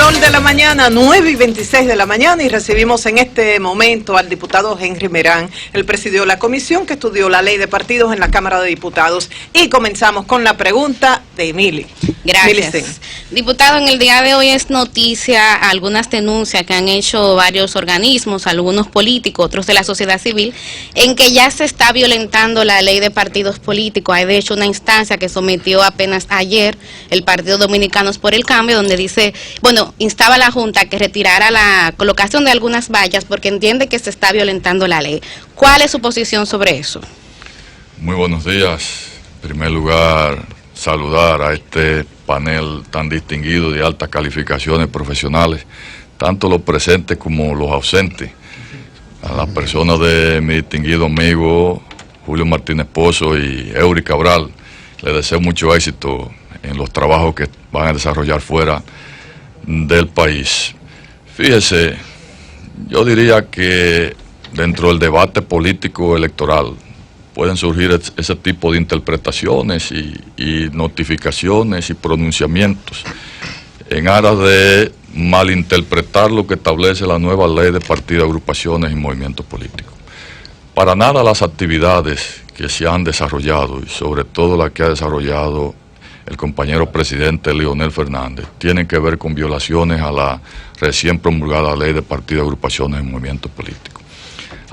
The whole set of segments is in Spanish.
Sol de la mañana, 9:26 de la mañana, y recibimos en este momento al diputado Henry Merán. Él presidió la comisión que estudió la ley de partidos en la Cámara de Diputados. Y comenzamos con la pregunta de Emily. Gracias. Diputado, en el día de hoy es noticia algunas denuncias que han hecho varios organismos, algunos políticos, otros de la sociedad civil, en que ya se está violentando la ley de partidos políticos. Hay de hecho una instancia que sometió apenas ayer el Partido Dominicanos por el Cambio, donde dice, instaba a la Junta que retirara la colocación de algunas vallas porque entiende que se está violentando la ley. ¿Cuál es su posición sobre eso? Muy buenos días. En primer lugar, saludar a este panel tan distinguido de altas calificaciones profesionales, tanto los presentes como los ausentes. A las personas de mi distinguido amigo Julio Martínez Pozo y Eury Cabral, les deseo mucho éxito en los trabajos que van a desarrollar fuera del país. Fíjese, yo diría que dentro del debate político electoral pueden surgir ese tipo de interpretaciones y notificaciones y pronunciamientos en aras de malinterpretar lo que establece la nueva ley de partidos, agrupaciones y movimientos políticos. Para nada las actividades que se han desarrollado, y sobre todo la que ha desarrollado el compañero presidente Leonel Fernández, tienen que ver con violaciones a la recién promulgada ley de partidos, agrupaciones y movimientos políticos.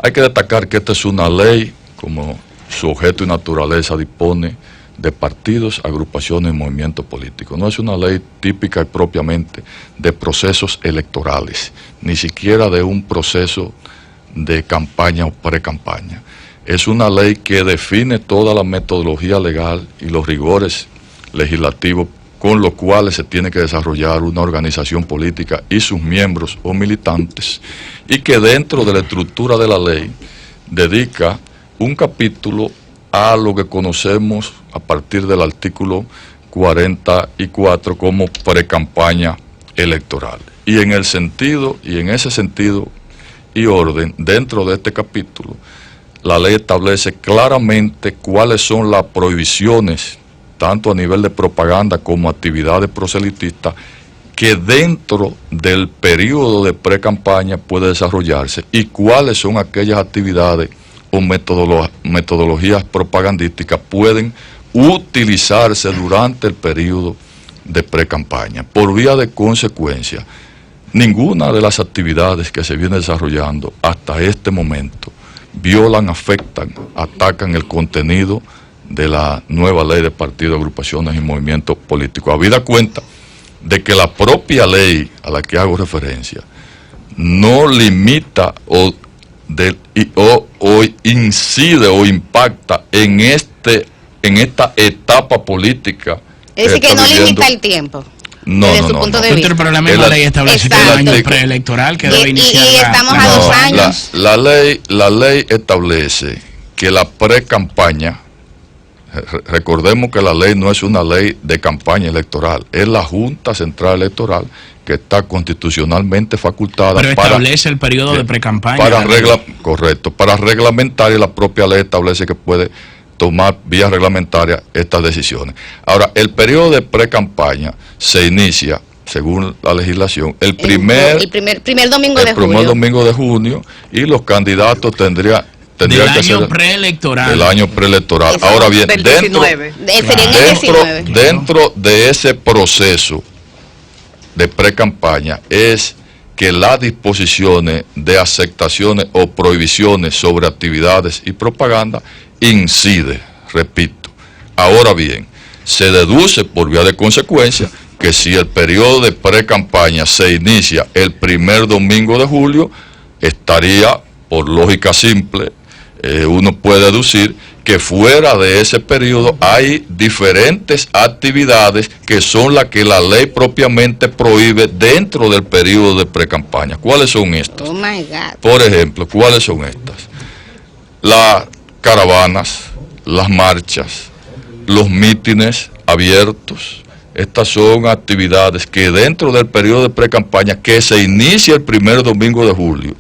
Hay que destacar que esta es una ley, como su objeto y naturaleza dispone, de partidos, agrupaciones y movimientos políticos. No es una ley típica y propiamente de procesos electorales, ni siquiera de un proceso de campaña o pre-campaña. Es una ley que define toda la metodología legal y los rigores legislativos con los cuales se tiene que desarrollar una organización política y sus miembros o militantes, y que dentro de la estructura de la ley dedica un capítulo a lo que conocemos a partir del artículo 44 como pre-campaña electoral. Y en ese sentido y orden, dentro de este capítulo, la ley establece claramente cuáles son las prohibiciones, tanto a nivel de propaganda como actividades proselitistas, que dentro del periodo de pre-campaña puede desarrollarse, y cuáles son aquellas actividades o metodologías propagandísticas pueden utilizarse durante el periodo de pre-campaña. Por vía de consecuencia, ninguna de las actividades que se viene desarrollando hasta este momento violan, afectan, atacan el contenido de la nueva ley de partidos, agrupaciones y movimientos políticos. Habida cuenta de que la propia ley a la que hago referencia no limita o incide o impacta en esta etapa política. Es decir, que no limita el tiempo. No. El problema es la ley establece un año preelectoral que debe iniciar. Y estamos a 2 años. La ley establece que la pre-campaña, recordemos que la ley no es una ley de campaña electoral, es la Junta Central Electoral que está constitucionalmente facultada. Pero establece el periodo de pre-campaña. Correcto, para reglamentar, y la propia ley establece que puede tomar vía reglamentaria estas decisiones. Ahora, el periodo de pre-campaña se inicia, según la legislación, el primer domingo de junio, y los candidatos tendrían que ser del año preelectoral. Ahora bien, dentro de ese proceso de pre-campaña es que las disposiciones de aceptaciones o prohibiciones sobre actividades y propaganda incide, repito. Ahora bien, se deduce por vía de consecuencia que si el periodo de pre-campaña se inicia el primer domingo de julio, estaría, por lógica simple, uno puede deducir que fuera de ese periodo hay diferentes actividades que son las que la ley propiamente prohíbe dentro del periodo de pre-campaña. ¿Cuáles son estas? Oh my God. Por ejemplo, ¿cuáles son estas? Las caravanas, las marchas, los mítines abiertos. Estas son actividades que dentro del periodo de pre-campaña, que se inicia el primer domingo de julio,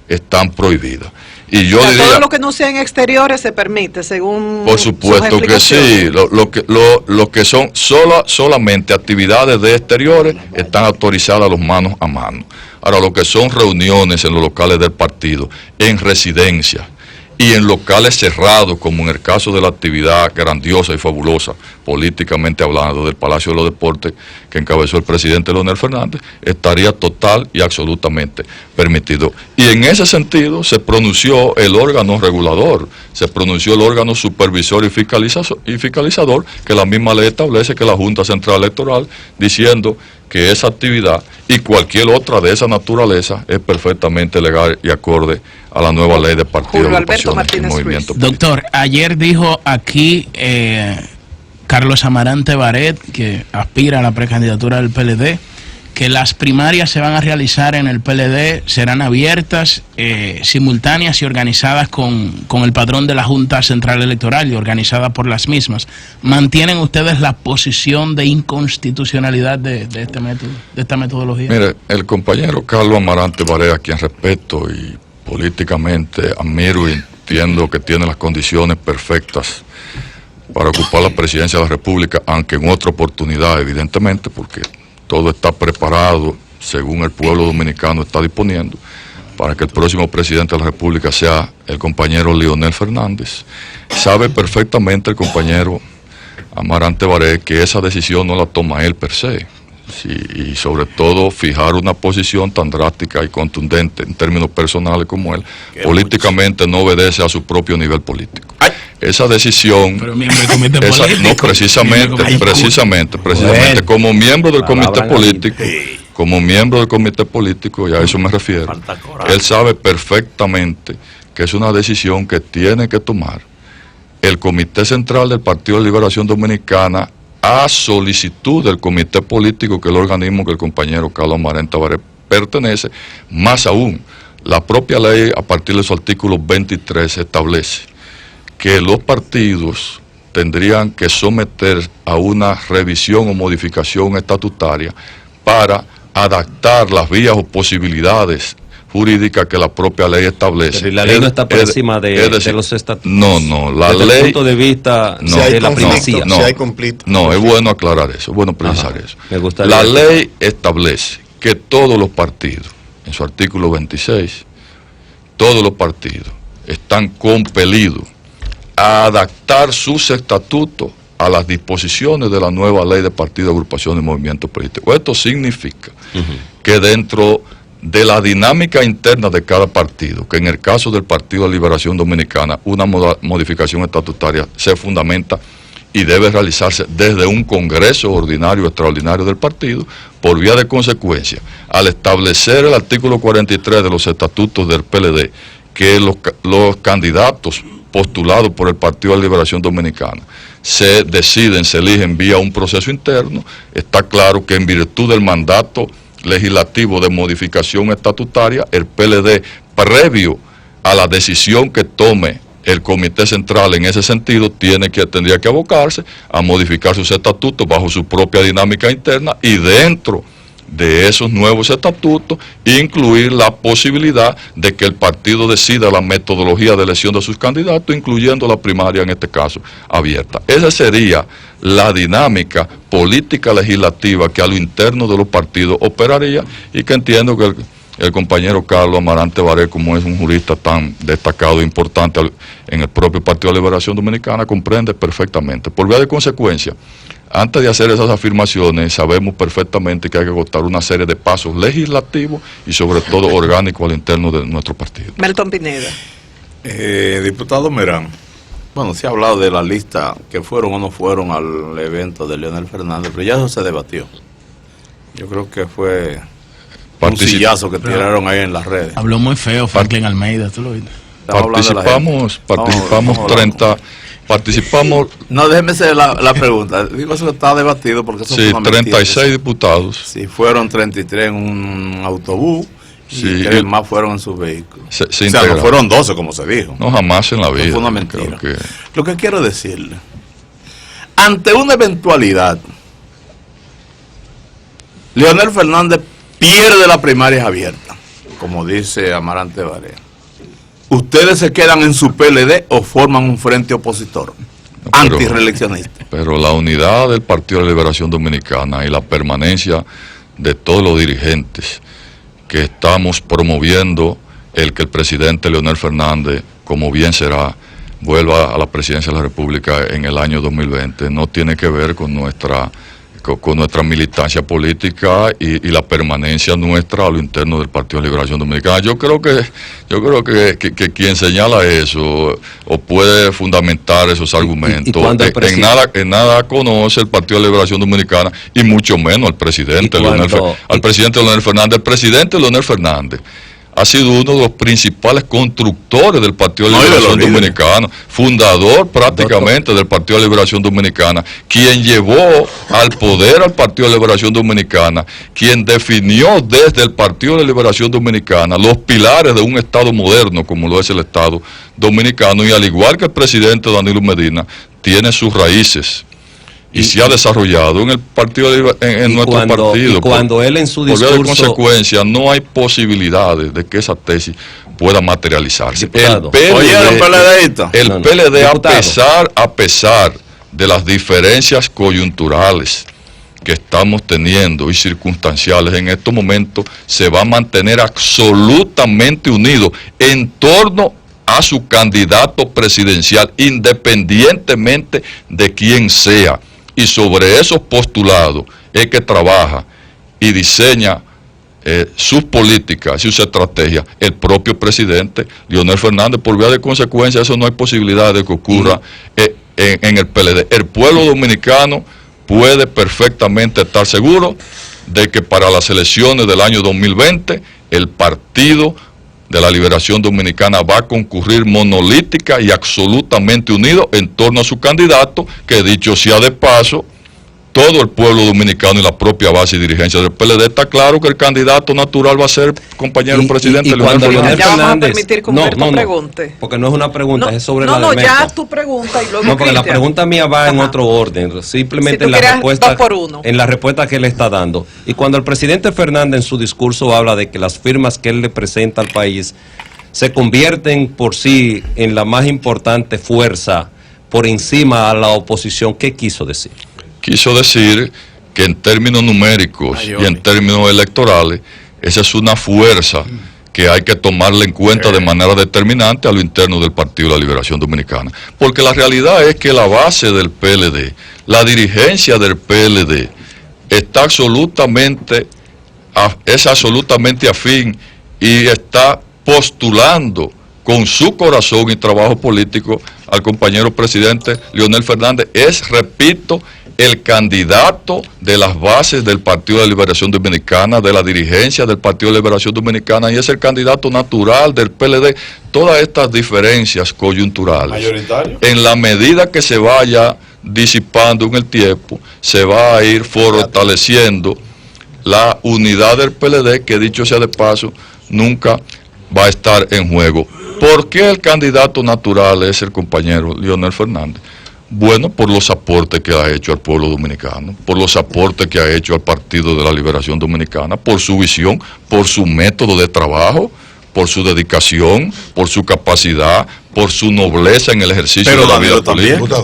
están prohibidas. Y yo diría, todo lo que no sea en exteriores se permite, según por supuesto que sí. Lo que son solamente actividades de exteriores están autorizadas los manos a mano. Ahora, lo que son reuniones en los locales del partido, en residencias y en locales cerrados, como en el caso de la actividad grandiosa y fabulosa, políticamente hablando, del Palacio de los Deportes, que encabezó el presidente Leonel Fernández, estaría total y absolutamente permitido. Y en ese sentido se pronunció el órgano regulador, se pronunció el órgano supervisor y fiscalizador, que la misma ley establece, que la Junta Central Electoral, diciendo que esa actividad y cualquier otra de esa naturaleza es perfectamente legal y acorde a la nueva ley de partidos, agrupaciones y movimientos. Doctor, ayer dijo aquí Carlos Amarante Barret, que aspira a la precandidatura del PLD, que las primarias se van a realizar en el PLD, serán abiertas, simultáneas y organizadas con el padrón de la Junta Central Electoral y organizadas por las mismas. ¿Mantienen ustedes la posición de inconstitucionalidad de esta metodología? Mire, el compañero Carlos Amarante Barret, a quien respeto y políticamente admiro y entiendo que tiene las condiciones perfectas para ocupar la presidencia de la República, aunque en otra oportunidad, evidentemente, porque todo está preparado, según el pueblo dominicano está disponiendo, para que el próximo presidente de la República sea el compañero Leonel Fernández. Sabe perfectamente el compañero Amarante Barret que esa decisión no la toma él per se, sí, y sobre todo fijar una posición tan drástica y contundente en términos personales como él, políticamente no obedece a su propio nivel político. Esa decisión, pero miembro del comité político, no, precisamente, bueno, como miembro del comité político, y a eso me refiero, él sabe perfectamente que es una decisión que tiene que tomar el Comité Central del Partido de Liberación Dominicana a solicitud del comité político, que es el organismo que el compañero Carlos Amarante Barret pertenece. Más aún, la propia ley, a partir de su artículo 23, establece que los partidos tendrían que someter a una revisión o modificación estatutaria para adaptar las vías o posibilidades jurídicas que la propia ley establece. Pero la ley no está por encima de los estatutos. No, la ley... Desde el punto de vista de la primacía. No, es bueno aclarar eso, es bueno precisar eso. La ley establece que todos los partidos, en su artículo 26, todos los partidos están compelidos a adaptar sus estatutos a las disposiciones de la nueva ley de partidos, agrupaciones y movimientos políticos. Esto significa que dentro de la dinámica interna de cada partido, que en el caso del Partido de Liberación Dominicana, una modificación estatutaria se fundamenta y debe realizarse desde un congreso ordinario o extraordinario del partido, por vía de consecuencia, al establecer el artículo 43 de los estatutos del PLD, que los candidatos postulados por el Partido de Liberación Dominicana se eligen vía un proceso interno, está claro que en virtud del mandato legislativo de modificación estatutaria, el PLD, previo a la decisión que tome el Comité Central en ese sentido, tendría que abocarse a modificar sus estatutos bajo su propia dinámica interna y dentro de esos nuevos estatutos incluir la posibilidad de que el partido decida la metodología de elección de sus candidatos, incluyendo la primaria, en este caso, abierta. Esa sería la dinámica política legislativa que a lo interno de los partidos operaría, y que entiendo que el compañero Carlos Amarante Barret, como es un jurista tan destacado e importante en el propio Partido de Liberación Dominicana, comprende perfectamente. Por vía de consecuencia, antes de hacer esas afirmaciones, sabemos perfectamente que hay que agotar una serie de pasos legislativos y sobre todo orgánicos al interno de nuestro partido. Melton Pineda. Diputado Merán, bueno, se ha hablado de la lista que fueron o no fueron al evento de Leonel Fernández, pero ya eso se debatió. Yo creo que fue un sillazo que tiraron ahí en las redes. Habló muy feo Franklin Almeida, ¿tú lo viste? Participamos. No, déjeme hacer la pregunta. Digo, eso está debatido porque eso sí, 36 diputados. Sí, fueron 33 en un autobús. Sí, y 3 más fueron en sus vehículos. O sea, no fueron 12 como se dijo. No, jamás en la vida. Fue una mentira. Lo que quiero decirle, ante una eventualidad, Leonel Fernández pierde la primaria abierta, como dice Amarante Barret. ¿ustedes se quedan en su PLD o forman un frente opositor antirreeleccionista? Pero la unidad del Partido de la Liberación Dominicana y la permanencia de todos los dirigentes que estamos promoviendo el que el presidente Leonel Fernández, como bien será, vuelva a la presidencia de la República en el año 2020, no tiene que ver con nuestra militancia política y la permanencia nuestra a lo interno del Partido de Liberación Dominicana. Yo creo que quien señala eso o puede fundamentar esos argumentos en nada conoce el Partido de Liberación Dominicana y mucho menos al presidente Leonel Fernández. El presidente Leonel Fernández ha sido uno de los principales constructores del Partido de Liberación Dominicana, fundador prácticamente del Partido de Liberación Dominicana, quien llevó al poder al Partido de Liberación Dominicana, quien definió desde el Partido de Liberación Dominicana los pilares de un Estado moderno como lo es el Estado Dominicano, y al igual que el presidente Danilo Medina, tiene sus raíces y se ha desarrollado en el partido, en nuestro partido. Y cuando él en su discurso... Por consecuencia, no hay posibilidades de que esa tesis pueda materializarse. Diputado, el PLD a pesar de las diferencias coyunturales que estamos teniendo y circunstanciales en estos momentos, se va a mantener absolutamente unido en torno a su candidato presidencial, independientemente de quién sea. Y sobre esos postulados es que trabaja y diseña sus políticas y sus estrategias el propio presidente Leonel Fernández. Por vía de consecuencia, eso no hay posibilidad de que ocurra en el PLD. El pueblo dominicano puede perfectamente estar seguro de que para las elecciones del año 2020 el Partido de la Liberación Dominicana va a concurrir monolítica y absolutamente unido en torno a su candidato, que dicho sea de paso, todo el pueblo dominicano y la propia base y dirigencia del PLD está claro que el candidato natural va a ser compañero presidente Leonel Fernández. Ya vamos a permitir que Humberto pregunte. Porque no es una pregunta, es sobre la No, ya tu pregunta y luego No, porque la pregunta mía va en otro orden, simplemente en la respuesta que él está dando. Y cuando el presidente Fernández en su discurso habla de que las firmas que él le presenta al país se convierten por sí en la más importante fuerza por encima a la oposición, ¿qué quiso decir? Quiso decir que en términos numéricos y en términos electorales, esa es una fuerza que hay que tomarla en cuenta de manera determinante a lo interno del Partido de la Liberación Dominicana. Porque la realidad es que la base del PLD, la dirigencia del PLD, está absolutamente afín y está postulando con su corazón y trabajo político al compañero presidente Leonel Fernández. Es, repito, el candidato de las bases del Partido de Liberación Dominicana, de la dirigencia del Partido de Liberación Dominicana, y es el candidato natural del PLD. Todas estas diferencias coyunturales, en la medida que se vaya disipando en el tiempo, se va a ir fortaleciendo la unidad del PLD, que dicho sea de paso, nunca va a estar en juego. ¿Por qué el candidato natural es el compañero Leonel Fernández? Bueno, por los aportes que ha hecho al pueblo dominicano, por los aportes que ha hecho al Partido de la Liberación Dominicana, por su visión, por su método de trabajo, por su dedicación, por su capacidad, por su nobleza en el ejercicio de la vida política.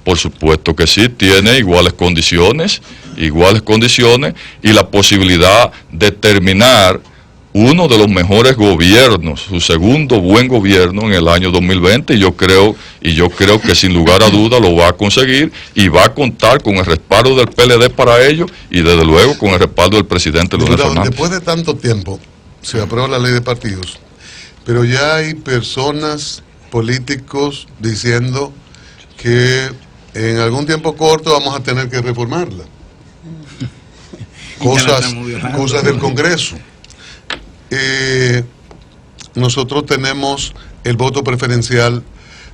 Por supuesto que sí, tiene iguales condiciones y la posibilidad de terminar uno de los mejores gobiernos, su segundo buen gobierno en el año 2020, y yo creo que sin lugar a duda lo va a conseguir y va a contar con el respaldo del PLD para ello y desde luego con el respaldo del presidente Leonel Fernández. Después de tanto tiempo se aprueba la ley de partidos, pero ya hay personas, políticos diciendo que en algún tiempo corto vamos a tener que reformarla. Cosas del Congreso. Nosotros tenemos el voto preferencial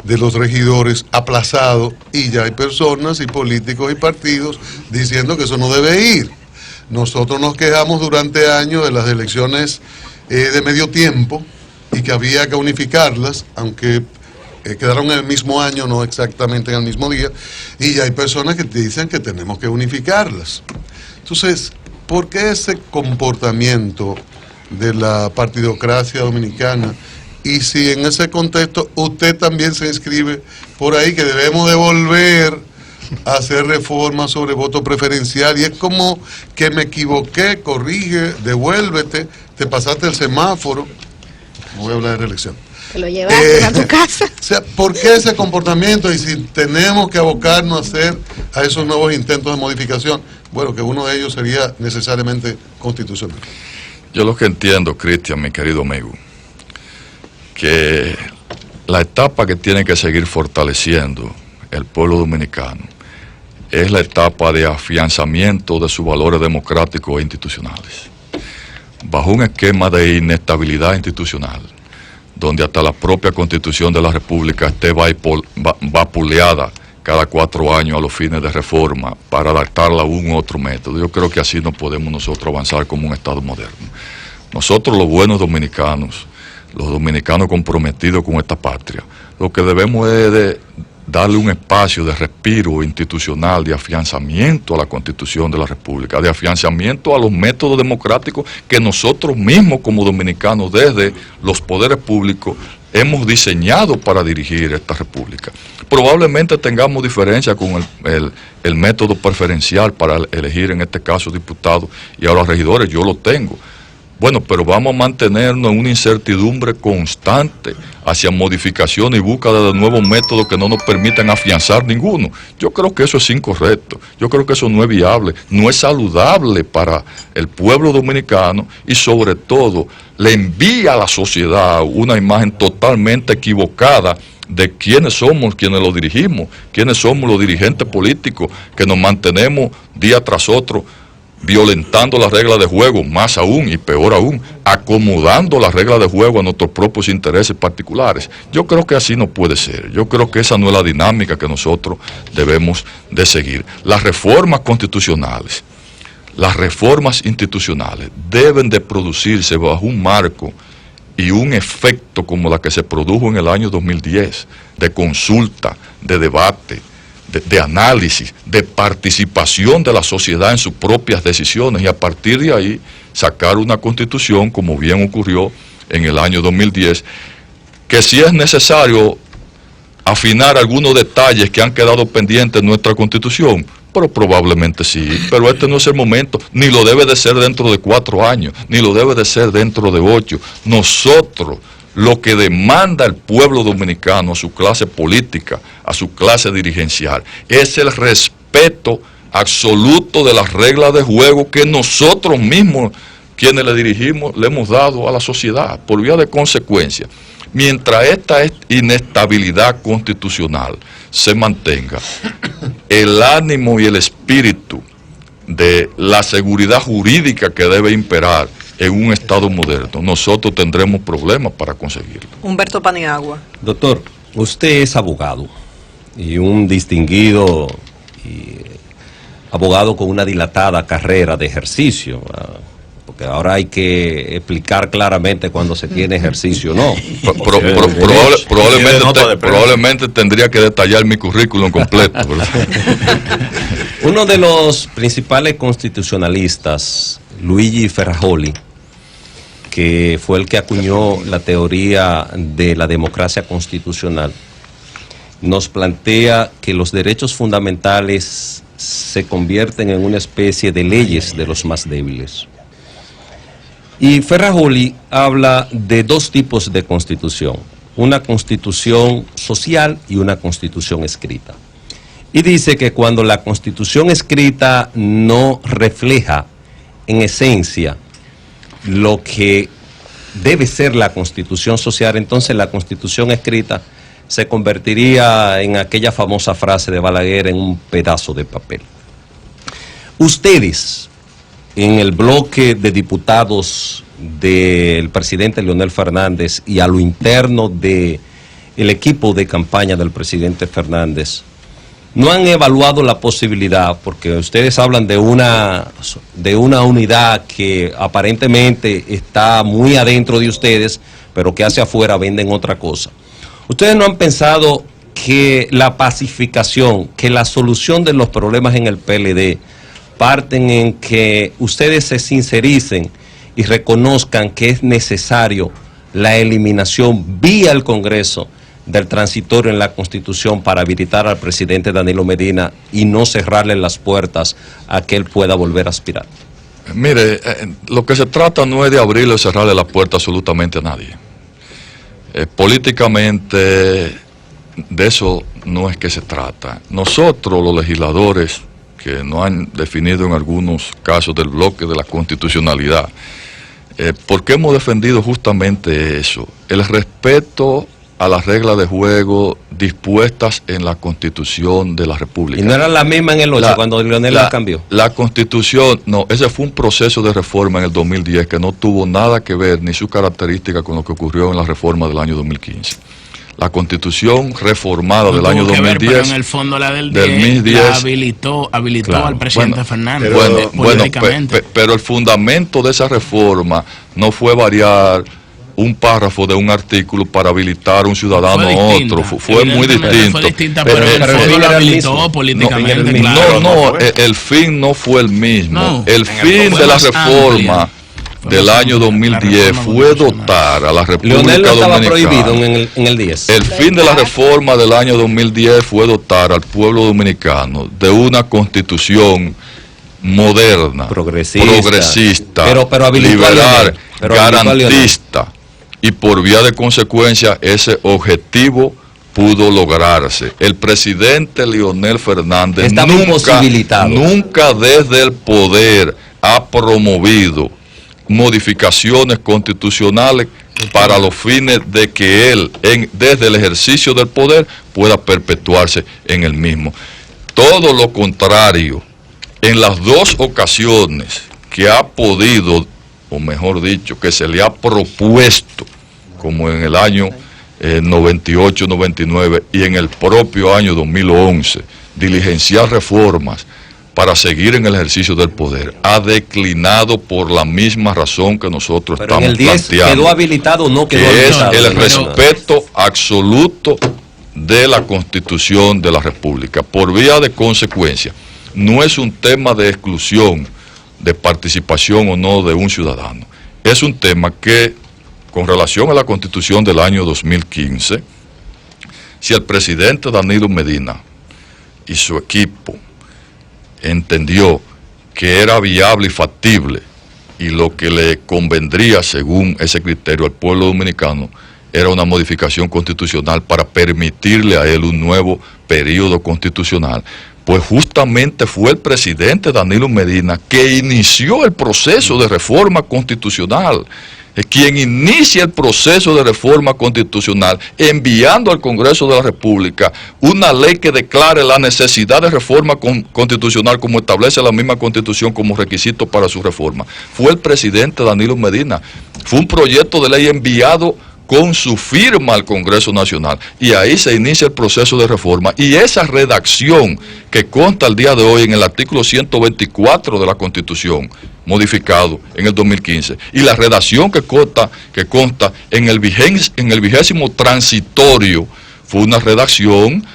de los regidores aplazado y ya hay personas y políticos y partidos diciendo que eso no debe ir. Nosotros nos quejamos durante años de las elecciones de medio tiempo y que había que unificarlas, aunque quedaron en el mismo año, no exactamente en el mismo día, y ya hay personas que dicen que tenemos que unificarlas. Entonces, ¿por qué ese comportamiento de la partidocracia dominicana y si en ese contexto usted también se inscribe por ahí, que debemos de volver a hacer reformas sobre voto preferencial, y es como que me equivoqué, corrige, devuélvete, te pasaste el semáforo, no voy a hablar de reelección. Te lo llevaste a tu casa. O sea, ¿por qué ese comportamiento? Y si tenemos que abocarnos a hacer a esos nuevos intentos de modificación, bueno, que uno de ellos sería necesariamente constitucional. Yo lo que entiendo, Cristian, mi querido amigo, que la etapa que tiene que seguir fortaleciendo el pueblo dominicano es la etapa de afianzamiento de sus valores democráticos e institucionales, bajo un esquema de inestabilidad institucional, donde hasta la propia Constitución de la República esté vapuleada cada 4 años a los fines de reforma para adaptarla a un otro método. Yo creo que así no podemos nosotros avanzar como un Estado moderno. Nosotros, los buenos dominicanos, los dominicanos comprometidos con esta patria, lo que debemos es de darle un espacio de respiro institucional, de afianzamiento a la Constitución de la República, de afianzamiento a los métodos democráticos que nosotros mismos como dominicanos desde los poderes públicos hemos diseñado para dirigir esta república. Probablemente tengamos diferencias con el método preferencial para elegir en este caso diputados y ahora regidores, yo lo tengo. Bueno, pero vamos a mantenernos en una incertidumbre constante hacia modificaciones y búsqueda de nuevos métodos que no nos permitan afianzar ninguno. Yo creo que eso es incorrecto, yo creo que eso no es viable, no es saludable para el pueblo dominicano y sobre todo le envía a la sociedad una imagen totalmente equivocada de quiénes somos quienes lo dirigimos, quiénes somos los dirigentes políticos que nos mantenemos día tras otro violentando las reglas de juego, más aún y peor aún, acomodando las reglas de juego a nuestros propios intereses particulares. Yo creo que así no puede ser, yo creo que esa no es la dinámica que nosotros debemos de seguir. Las reformas constitucionales, las reformas institucionales deben de producirse bajo un marco y un efecto como la que se produjo en el año 2010, de consulta, de debate, de análisis, de participación de la sociedad en sus propias decisiones y a partir de ahí sacar una constitución como bien ocurrió en el año 2010, que si es necesario afinar algunos detalles que han quedado pendientes en nuestra constitución, pero probablemente sí, pero este no es el momento, ni lo debe de ser dentro de 4 años, ni lo debe de ser dentro de 8. Nosotros, lo que demanda el pueblo dominicano a su clase política, a su clase dirigencial, es el respeto absoluto de las reglas de juego que nosotros mismos, quienes le dirigimos, le hemos dado a la sociedad, por vía de consecuencia. Mientras esta inestabilidad constitucional se mantenga, el ánimo y el espíritu de la seguridad jurídica que debe imperar en un Estado moderno, nosotros tendremos problemas para conseguirlo. Humberto Paniagua. Doctor, usted es abogado y un distinguido abogado con una dilatada carrera de ejercicio, porque ahora hay que explicar claramente cuando se tiene ejercicio o no. Probablemente tendría que detallar mi currículum completo. Uno de los principales constitucionalistas, Luigi Ferrajoli, que fue el que acuñó la teoría de la democracia constitucional, nos plantea que los derechos fundamentales se convierten en una especie de leyes de los más débiles. Y Ferrajoli habla de 2 tipos de constitución, una constitución social y una constitución escrita. Y dice que cuando la constitución escrita no refleja en esencia lo que debe ser la constitución social, entonces la constitución escrita se convertiría en aquella famosa frase de Balaguer, en un pedazo de papel. Ustedes, en el bloque de diputados del presidente Leonel Fernández y a lo interno del equipo de campaña del presidente Fernández, ¿no han evaluado la posibilidad, porque ustedes hablan de una unidad que aparentemente está muy adentro de ustedes, pero que hacia afuera venden otra cosa? ¿Ustedes no han pensado que la pacificación, que la solución de los problemas en el PLD parten en que ustedes se sincericen y reconozcan que es necesario la eliminación vía el Congreso del transitorio en la Constitución para habilitar al presidente Danilo Medina y no cerrarle las puertas a que él pueda volver a aspirar? Mire, lo que se trata no es de abrirle o cerrarle la puerta absolutamente a nadie. Políticamente, de eso no es que se trata. Nosotros, los legisladores, que nos han definido en algunos casos del bloque de la constitucionalidad, porque hemos defendido justamente eso, el respeto a las reglas de juego dispuestas en la Constitución de la República. ¿Y no era la misma en el 8 cuando Leonel la cambió? La Constitución, no, ese fue un proceso de reforma en el 2010 que no tuvo nada que ver ni su característica con lo que ocurrió en la reforma del año 2015. La Constitución reformada del año 2010, pero en el fondo la del 10 la habilitó claro, al presidente Fernández. Pero el fundamento de esa reforma no fue variar un párrafo de un artículo para habilitar a un ciudadano a otro. Fue muy distinto. Fue distinta, pero el fondo lo habilitó políticamente. El fin no fue el mismo. El fin de la reforma del año 2010 fue dotar a la República Dominicana. Leonel no estaba prohibido en el 10. El fin de la reforma del año 2010 fue dotar al pueblo dominicano de una constitución moderna, progresista, pero liberal, garantista, y por vía de consecuencia ese objetivo pudo lograrse. El presidente Leonel Fernández nunca desde el poder ha promovido modificaciones constitucionales para los fines de que él, desde el ejercicio del poder, pueda perpetuarse en el mismo. Todo lo contrario, en las dos ocasiones que ha podido, o mejor dicho, que se le ha propuesto, como en el año 98, 99 y en el propio año 2011, diligenciar reformas para seguir en el ejercicio del poder, ha declinado por la misma razón que nosotros estamos en el 10 planteando. ¿Quedó habilitado o no quedó habilitado? Es el respeto absoluto de la Constitución de la República. Por vía de consecuencia, no es un tema de exclusión, de participación o no de un ciudadano. Es un tema que, con relación a la Constitución del año 2015, si el presidente Danilo Medina y su equipo entendió que era viable y factible y lo que le convendría según ese criterio al pueblo dominicano era una modificación constitucional para permitirle a él un nuevo periodo constitucional, pues justamente fue el presidente Danilo Medina que inició el proceso de reforma constitucional, quien inicia el proceso de reforma constitucional enviando al Congreso de la República una ley que declare la necesidad de reforma constitucional como establece la misma Constitución como requisito para su reforma. Fue el presidente Danilo Medina. Fue un proyecto de ley enviado con su firma al Congreso Nacional, y ahí se inicia el proceso de reforma, y esa redacción que consta el día de hoy en el artículo 124 de la Constitución, modificado en el 2015, y la redacción que consta en el 20º transitorio, fue una redacción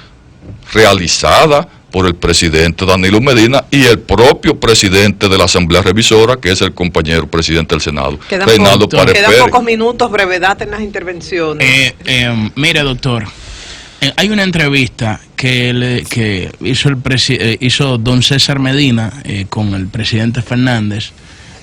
realizada por el presidente Danilo Medina y el propio presidente de la Asamblea Revisora, que es el compañero presidente del Senado, Reinaldo Párez Pérez. Quedan pocos minutos, brevedad en las intervenciones. Mire, doctor, hay una entrevista que hizo don César Medina con el presidente Fernández,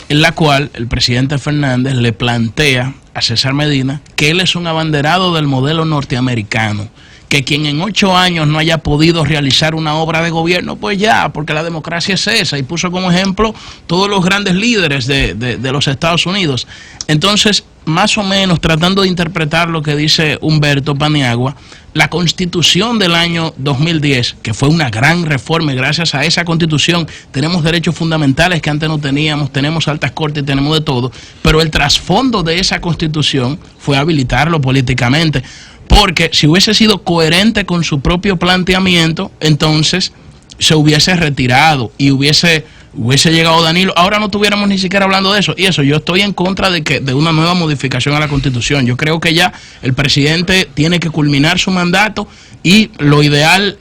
en la cual el presidente Fernández le plantea a César Medina que él es un abanderado del modelo norteamericano, que quien en 8 años no haya podido realizar una obra de gobierno, pues ya, porque la democracia es esa, y puso como ejemplo todos los grandes líderes de los Estados Unidos. Entonces, más o menos, tratando de interpretar lo que dice Humberto Paniagua, la Constitución del año 2010, que fue una gran reforma, y gracias a esa Constitución tenemos derechos fundamentales que antes no teníamos, tenemos altas cortes, tenemos de todo, pero el trasfondo de esa Constitución fue habilitarlo políticamente. Porque si hubiese sido coherente con su propio planteamiento, entonces se hubiese retirado y hubiese llegado Danilo. Ahora no estuviéramos ni siquiera hablando de eso. Y eso, yo estoy en contra de una nueva modificación a la Constitución. Yo creo que ya el presidente tiene que culminar su mandato y lo ideal,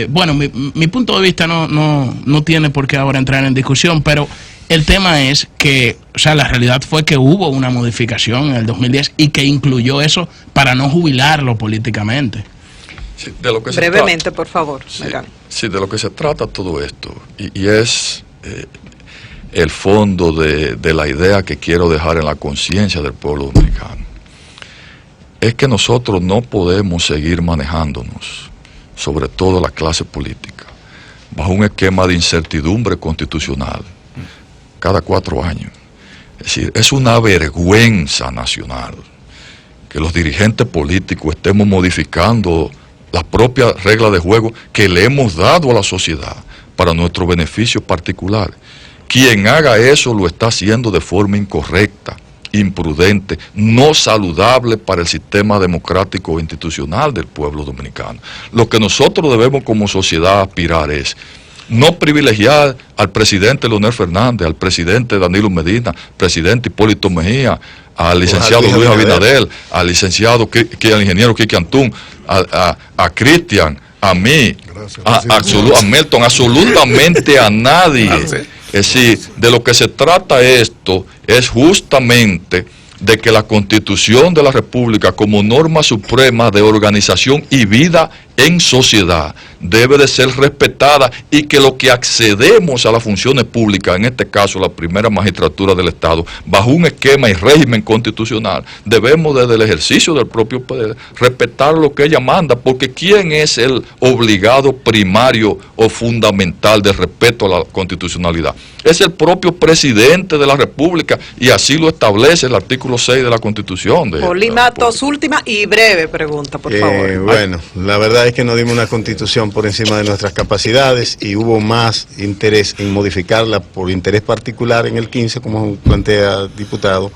bueno, mi punto de vista no tiene por qué ahora entrar en discusión, pero El tema es que, o sea, la realidad fue que hubo una modificación en el 2010 y que incluyó eso para no jubilarlo políticamente. Sí, de lo que brevemente, por favor. Sí, de lo que se trata todo esto, y es el fondo de la idea que quiero dejar en la conciencia del pueblo dominicano, es que nosotros no podemos seguir manejándonos, sobre todo la clase política, bajo un esquema de incertidumbre constitucional cada 4 años. Es decir, es una vergüenza nacional que los dirigentes políticos estemos modificando las propias reglas de juego que le hemos dado a la sociedad para nuestro beneficio particular. Quien haga eso lo está haciendo de forma incorrecta, imprudente, no saludable para el sistema democrático e institucional del pueblo dominicano. Lo que nosotros debemos como sociedad aspirar es no privilegiar al presidente Leonel Fernández, al presidente Danilo Medina, presidente Hipólito Mejía, al licenciado Luis Abinader, al licenciado, al ingeniero Quique Antún, a Cristian, a mí, a Melton, absolutamente a nadie. Es decir, de lo que se trata esto es justamente de que la Constitución de la República, como norma suprema de organización y vida en sociedad, debe de ser respetada, y que lo que accedemos a las funciones públicas, en este caso la primera magistratura del Estado, bajo un esquema y régimen constitucional, debemos desde el ejercicio del propio poder respetar lo que ella manda, porque ¿quién es el obligado primario o fundamental de respeto a la constitucionalidad? Es el propio presidente de la República, y así lo establece el artículo 6 de la Constitución. Poli Matos, última y breve pregunta, por favor. Bueno, la verdad es que no dimos una constitución por encima de nuestras capacidades, y hubo más interés en modificarla por interés particular en el 15, como plantea el diputado,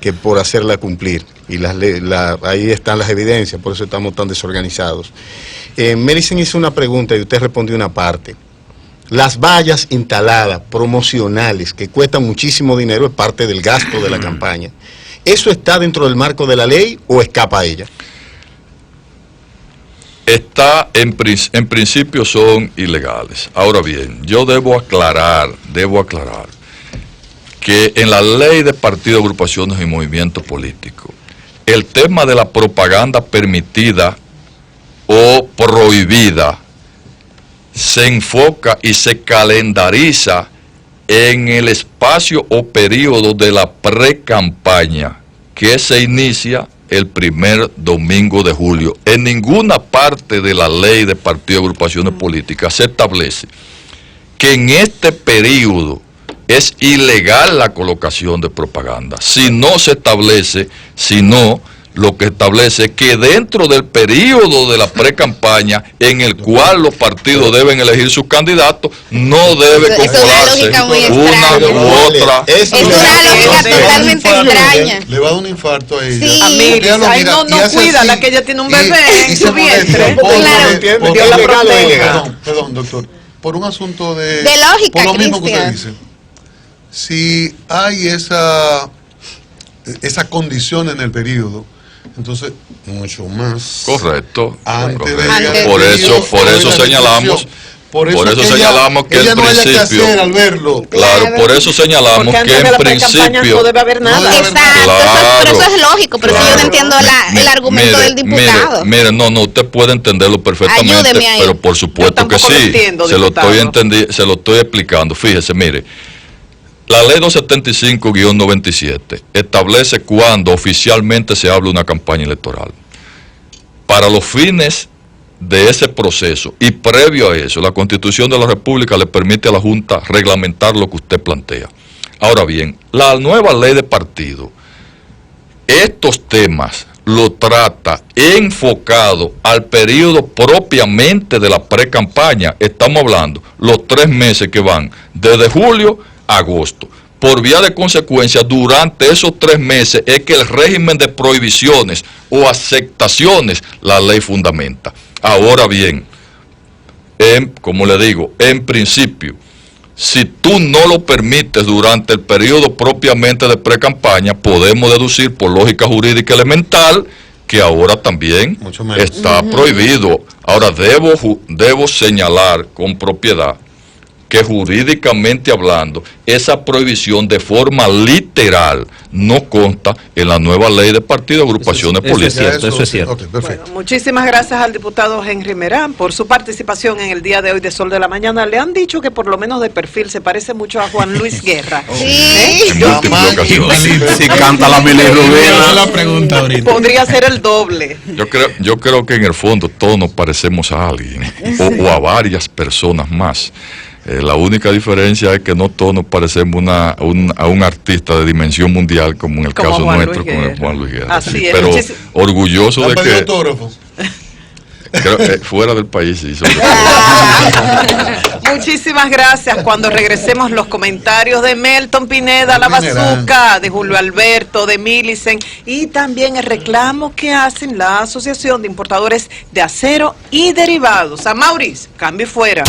que por hacerla cumplir. Y ahí están las evidencias, por eso estamos tan desorganizados. Melicen hizo una pregunta y usted respondió una parte. Las vallas instaladas, promocionales, que cuestan muchísimo dinero, es parte del gasto de la campaña. ¿Eso está dentro del marco de la ley o escapa a ella? Está, en principio son ilegales. Ahora bien, yo debo aclarar que en la ley de partidos, agrupaciones y movimientos políticos, el tema de la propaganda permitida o prohibida se enfoca y se calendariza en el espacio o periodo de la pre-campaña, que se inicia el primer domingo de julio. En ninguna parte de la ley de partidos y agrupaciones políticas se establece que en este periodo es ilegal la colocación de propaganda. Si no se establece, lo que establece es que dentro del periodo de la pre-campaña, en el cual los partidos deben elegir sus candidatos, no debe colarse una u otra. Es una lógica totalmente extraña. Le va a dar un infarto a ella. Sí. Ahí no cuida, la que ella tiene un bebé en su vientre. Perdón, doctor. Por un asunto de lógica, por lo mismo que usted dice. Si hay esa condición en el periodo, entonces mucho más. Correcto. Por eso señalamos. Por eso señalamos que el principio, al verlo. Claro, por eso señalamos que en principio no debe haber nada. Exacto, claro, pero eso es lógico, pero yo no entiendo el argumento del diputado. Mire, no, usted puede entenderlo perfectamente, pero por supuesto que sí. Se lo estoy explicando. Fíjese, mire. La ley 275-97 establece cuándo oficialmente se habla de una campaña electoral. Para los fines de ese proceso y previo a eso, la Constitución de la República le permite a la Junta reglamentar lo que usted plantea. Ahora bien, la nueva ley de partido, estos temas lo trata enfocado al periodo propiamente de la pre-campaña. Estamos hablando los 3 meses que van desde julio a agosto. Por vía de consecuencia, durante esos 3 meses es que el régimen de prohibiciones o aceptaciones la ley fundamenta. Ahora bien, como le digo, en principio, si tú no lo permites durante el periodo propiamente de pre-campaña, podemos deducir por lógica jurídica elemental que ahora también está prohibido. Ahora debo señalar con propiedad que jurídicamente hablando, esa prohibición de forma literal no consta en la nueva ley de partidos y agrupaciones políticas. Eso es cierto. Okay, perfecto. Bueno, muchísimas gracias al diputado Henry Merán por su participación en el día de hoy de Sol de la Mañana. Le han dicho que por lo menos de perfil se parece mucho a Juan Luis Guerra. Sí. En múltiples ocasiones. Si canta la bilirrubina. La pregunta ahorita. Podría ser el doble. Yo creo que en el fondo todos nos parecemos a alguien o a varias personas más. La única diferencia es que no todos nos parecemos a un artista de dimensión mundial, como en el caso nuestro, con el Juan Luis Guerra. Así es. Pero orgulloso de que Autógrafos. creo, fuera del país sí, sobre Muchísimas gracias. Cuando regresemos, los comentarios de Melton Pineda, La Bazuca, de Julio Alberto, de Millicent, y también el reclamo que hacen la Asociación de Importadores de Acero y Derivados. A Maurice, cambio fuera.